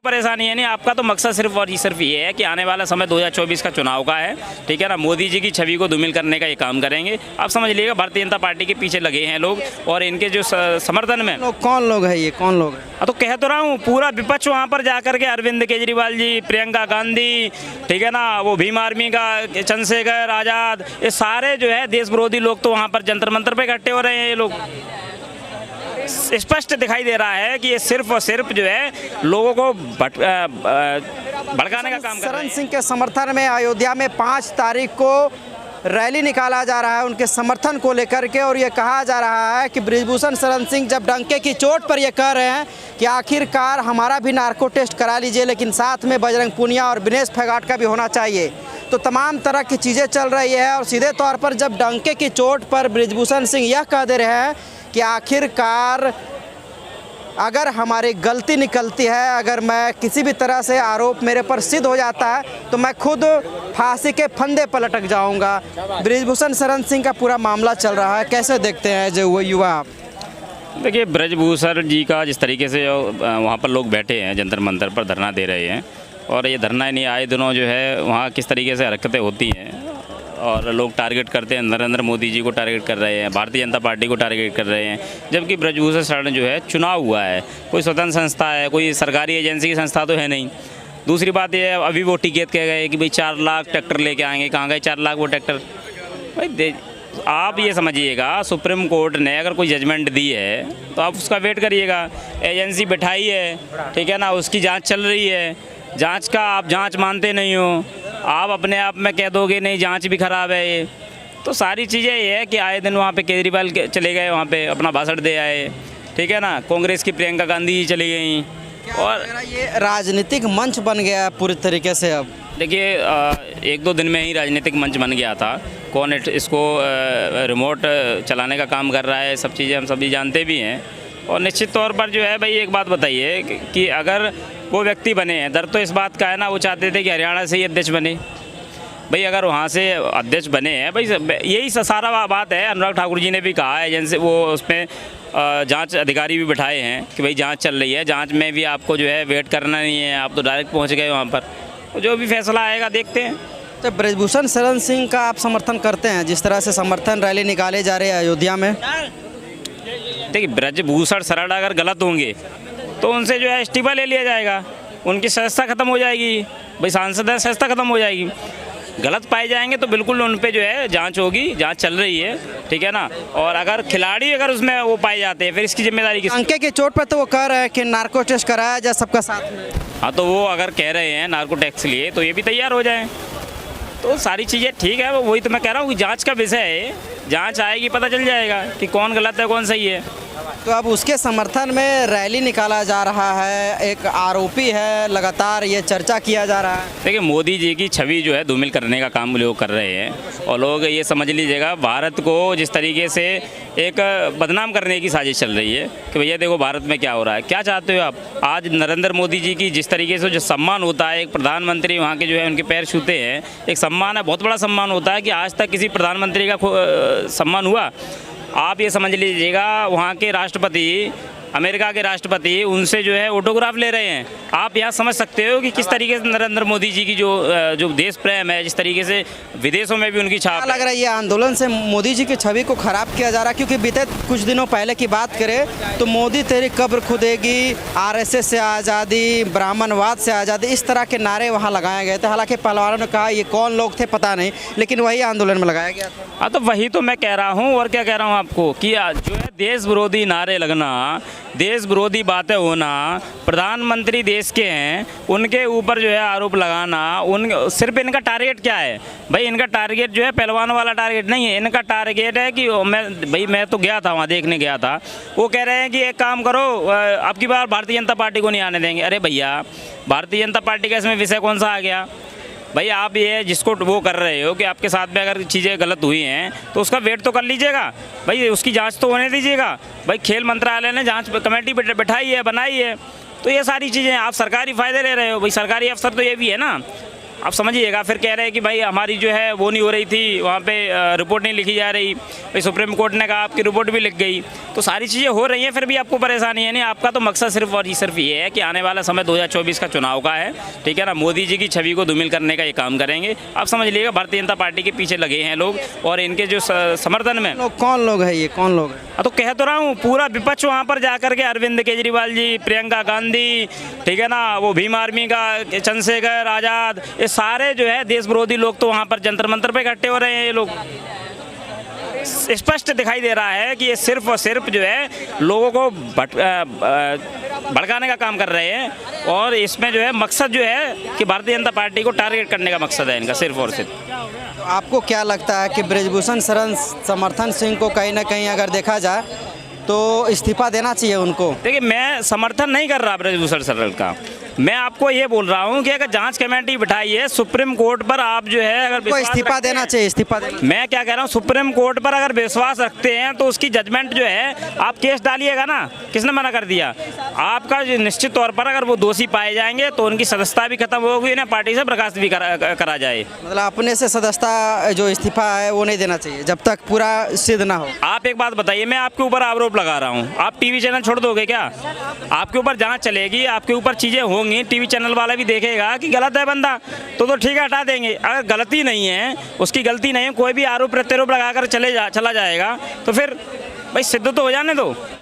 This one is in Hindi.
परेशानी है नहीं, आपका तो मकसद सिर्फ और सिर्फ ये है कि आने वाला समय 2024 का चुनाव का है, ठीक है ना। मोदी जी की छवि को धूमिल करने का ये काम करेंगे। आप समझ लीजिएगा भारतीय जनता पार्टी के पीछे लगे हैं लोग, और इनके जो समर्थन में कौन लोग है, ये कौन लोग है? तो कह तो रहा हूँ, पूरा विपक्ष वहाँ पर जाकर के अरविंद केजरीवाल जी, प्रियंका गांधी, ठीक है ना, वो भीम आर्मी का चंद्रशेखर आज़ाद, ये सारे जो है देश विरोधी लोग तो वहाँ पर जंतर मंतर पे इकट्ठे हो रहे हैं। ये लोग स्पष्ट दिखाई दे रहा है कि ये सिर्फ और सिर्फ जो है लोगों को भड़काने का काम कर रहे शरण हैं। सिंह के समर्थन में अयोध्या में 5 तारीख को रैली निकाला जा रहा है उनके समर्थन को लेकर के, और ये कहा जा रहा है कि बृजभूषण शरण सिंह जब डंके की चोट पर ये कह रहे हैं कि आखिरकार हमारा भी नार्को टेस्ट करा लीजिए, लेकिन साथ में बजरंग पुनिया और विनेश फोगाट का भी होना चाहिए। तो तमाम तरह की चीज़ें चल रही है, और सीधे तौर पर जब डंके की चोट पर बृजभूषण सिंह यह कह दे रहे हैं कि आखिरकार अगर हमारी गलती निकलती है, अगर मैं किसी भी तरह से आरोप मेरे पर सिद्ध हो जाता है तो मैं खुद फांसी के फंदे पर लटक जाऊंगा। बृजभूषण शरण सिंह का पूरा मामला चल रहा है, कैसे देखते हैं जो वो युवा? देखिए, बृजभूषण जी का जिस तरीके से वहाँ पर लोग बैठे हैं जंतर मंतर पर धरना दे रहे हैं, और ये धरना नहीं आए दिनों जो है वहाँ किस तरीके से हरकतें होती हैं, और लोग टारगेट करते हैं, नरेंद्र मोदी जी को टारगेट कर रहे हैं, भारतीय जनता पार्टी को टारगेट कर रहे हैं, जबकि बृजभूषण शरण जो है चुनाव हुआ है, कोई स्वतंत्र संस्था है, कोई सरकारी एजेंसी की संस्था तो है नहीं। दूसरी बात यह है, अभी वो टिकट कह गए कि भाई 4 लाख ट्रैक्टर लेके आएंगे, कहाँ गए 4 लाख वो ट्रैक्टर? भाई आप ये समझिएगा, सुप्रीम कोर्ट ने अगर कोई जजमेंट दी है तो आप उसका वेट करिएगा। एजेंसी बैठाई है, ठीक है ना, उसकी जाँच चल रही है, जांच का आप जांच मानते नहीं हो, आप अपने आप में कह दोगे नहीं जांच भी ख़राब है। ये तो सारी चीज़ें ये है कि आए दिन वहाँ पे केजरीवाल चले गए, वहाँ पे अपना भाषण दे आए, ठीक है ना, कांग्रेस की प्रियंका गांधी जी चली गई, और ये राजनीतिक मंच बन गया है पूरी तरीके से। अब देखिए 1-2 दिन में ही राजनीतिक मंच बन गया था। कौन इसको रिमोट चलाने का काम कर रहा है, सब चीज़ें हम सभी जानते भी हैं। और निश्चित तौर पर जो है भाई, एक बात बताइए कि अगर वो व्यक्ति बने हैं, दर्द तो इस बात का है ना, वो चाहते थे कि हरियाणा से ही अध्यक्ष बने। भाई अगर वहाँ से अध्यक्ष बने हैं, भाई यही सारा बात है। अनुराग ठाकुर जी ने भी कहा है, एजेंसी वो उसमें जांच अधिकारी भी बैठाए हैं कि भाई जांच चल रही है, जांच में भी आपको जो है वेट करना नहीं है, आप तो डायरेक्ट पहुँच गए वहाँ पर, तो जो भी फैसला आएगा देखते हैं। तो बृजभूषण शरण सिंह का आप समर्थन करते हैं, जिस तरह से समर्थन रैली निकाले जा रहे हैं अयोध्या में? देखिए, बृजभूषण शरण अगर गलत होंगे तो उनसे जो है इस्तीफा ले लिया जाएगा, उनकी सदस्यता खत्म हो जाएगी। भाई सांसद है, सदस्यता खत्म हो जाएगी। गलत पाए जाएंगे तो बिल्कुल उन पे जो है जांच होगी, जांच चल रही है, ठीक है ना। और अगर खिलाड़ी अगर उसमें वो पाए जाते हैं, फिर इसकी जिम्मेदारी किस? अंके की चोट पर तो वो कह रहे हैं कि नार्को टेस्ट कराया जाए सबका साथ में। हाँ, तो वो अगर कह रहे हैं नार्को टैक्स लिए, तो ये भी तैयार हो जाएं। तो सारी चीज़ें ठीक है, वही तो मैं कह रहा हूँ कि जाँच का विषय है, जाँच आएगी, पता चल जाएगा कि कौन गलत है कौन सही है। तो अब उसके समर्थन में रैली निकाला जा रहा है, एक आरोपी है, लगातार ये चर्चा किया जा रहा है। देखिए, मोदी जी की छवि जो है धूमिल करने का काम लोग कर रहे हैं, और लोग ये समझ लीजिएगा भारत को जिस तरीके से एक बदनाम करने की साजिश चल रही है कि भैया देखो भारत में क्या हो रहा है। क्या चाहते हो आप? आज नरेंद्र मोदी जी की जिस तरीके से जो सम्मान होता है, एक प्रधानमंत्री वहाँ के जो है उनके पैर छूते हैं, एक सम्मान है, बहुत बड़ा सम्मान होता है कि आज तक किसी प्रधानमंत्री का सम्मान हुआ। आप ये समझ लीजिएगा, वहाँ के राष्ट्रपति, अमेरिका के राष्ट्रपति, उनसे जो है ऑटोग्राफ ले रहे हैं। आप यहाँ समझ सकते हो कि किस तरीके से नरेंद्र मोदी जी की जो देश प्रेम है, जिस तरीके से विदेशों में भी उनकी छाप लग रहा है। ये आंदोलन से मोदी जी की छवि को खराब किया जा रहा है, क्योंकि बीते कुछ दिनों पहले की बात करें तो मोदी तेरी कब्र खुदेगी, आरएसएस से आज़ादी, ब्राह्मणवाद से आज़ादी, इस तरह के नारे वहाँ लगाए गए थे। हालांकि पहलवानों ने कहा ये कौन लोग थे पता नहीं, लेकिन वही आंदोलन में लगाया गया था। हाँ, तो वही तो मैं कह रहा हूँ, और क्या कह रहा हूँ आपको कि जो है देश विरोधी नारे लगना, देश विरोधी बातें होना, प्रधानमंत्री देश के हैं, उनके ऊपर जो है आरोप लगाना, सिर्फ इनका टारगेट क्या है? भाई इनका टारगेट जो है पहलवानों वाला टारगेट नहीं है, इनका टारगेट है कि मैं तो गया था वहाँ, देखने गया था, वो कह रहे हैं कि एक काम करो, अब की बार भारतीय जनता पार्टी को नहीं आने देंगे। अरे भैया, भारतीय जनता पार्टी का इसमें विषय कौन सा आ गया? भाई आप ये जिसको वो कर रहे हो कि आपके साथ में अगर चीज़ें गलत हुई हैं तो उसका वेट तो कर लीजिएगा, भाई उसकी जांच तो होने दीजिएगा। भाई खेल मंत्रालय ने जांच कमेटी बैठाई है, बनाई है, तो ये सारी चीज़ें आप सरकारी फ़ायदे ले रहे हो। भाई सरकारी अफसर तो ये भी है ना, आप समझिएगा। फिर कह रहे हैं कि भाई हमारी जो है वो नहीं हो रही थी, वहाँ पे रिपोर्ट नहीं लिखी जा रही, भाई सुप्रीम कोर्ट ने कहा आपकी रिपोर्ट भी लिख गई। तो सारी चीज़ें हो रही हैं, फिर भी आपको परेशानी है नहीं। आपका तो मकसद सिर्फ और सिर्फ ये है कि आने वाला समय 2024 का चुनाव का है, ठीक है ना, मोदी जी की छवि को धूमिल करने का ये काम करेंगे। आप समझ लीजिएगा भारतीय जनता पार्टी के पीछे लगे हैं लोग, और इनके जो समर्थन में कौन लोग है ये, कौन लोग हैं? तो कह तो रहा हूँ, पूरा विपक्ष वहाँ पर जाकर के अरविंद केजरीवाल जी, प्रियंका गांधी, ठीक है ना, वो भीम आर्मी का चंद्रशेखर आज़ाद, ये सारे जो है देश विरोधी लोग तो वहाँ पर जंतर मंतर पे इकट्ठे हो रहे हैं। ये लोग स्पष्ट दिखाई दे रहा है कि ये सिर्फ और सिर्फ जो है लोगों को भड़काने का काम कर रहे हैं, और इसमें जो है मकसद जो है कि भारतीय जनता पार्टी को टारगेट करने का मकसद है इनका, सिर्फ और सिर्फ। तो आपको क्या लगता है कि बृजभूषण शरण समर्थन सिंह को कहीं ना कहीं अगर देखा जाए तो इस्तीफा देना चाहिए उनको? देखिए, मैं समर्थन नहीं कर रहा बृजभूषण शरण का, मैं आपको ये बोल रहा हूँ कि अगर जांच कमेटी बिठाई है सुप्रीम कोर्ट पर, आप जो है अगर को इस्तीफा देना चाहिए, इस्तीफा देना। मैं क्या कह रहा हूँ, सुप्रीम कोर्ट पर अगर विश्वास रखते हैं तो उसकी जजमेंट जो है आप केस डालिएगा ना, किसने मना कर दिया? आपका जो निश्चित तौर पर अगर वो दोषी पाए जाएंगे तो उनकी सदस्यता भी खत्म होगी, उन्हें पार्टी से बर्खास्त भी करा जाए। मतलब अपने से सदस्यता जो इस्तीफा है वो नहीं देना चाहिए जब तक पूरा सिद्ध ना हो। आप एक बात बताइए, मैं आपके ऊपर आरोप लगा रहा हूँ, आप टीवी चैनल छोड़ दोगे क्या? आपके ऊपर जांच चलेगी, आपके ऊपर चीज़ें होंगी, टीवी चैनल वाला भी देखेगा कि गलत है बंदा, तो ठीक है हटा देंगे। अगर गलती नहीं है, उसकी गलती नहीं है, कोई भी आरोप प्रत्यारोप लगाकर चला जाएगा, तो फिर भाई सिद्ध तो हो जाने दो।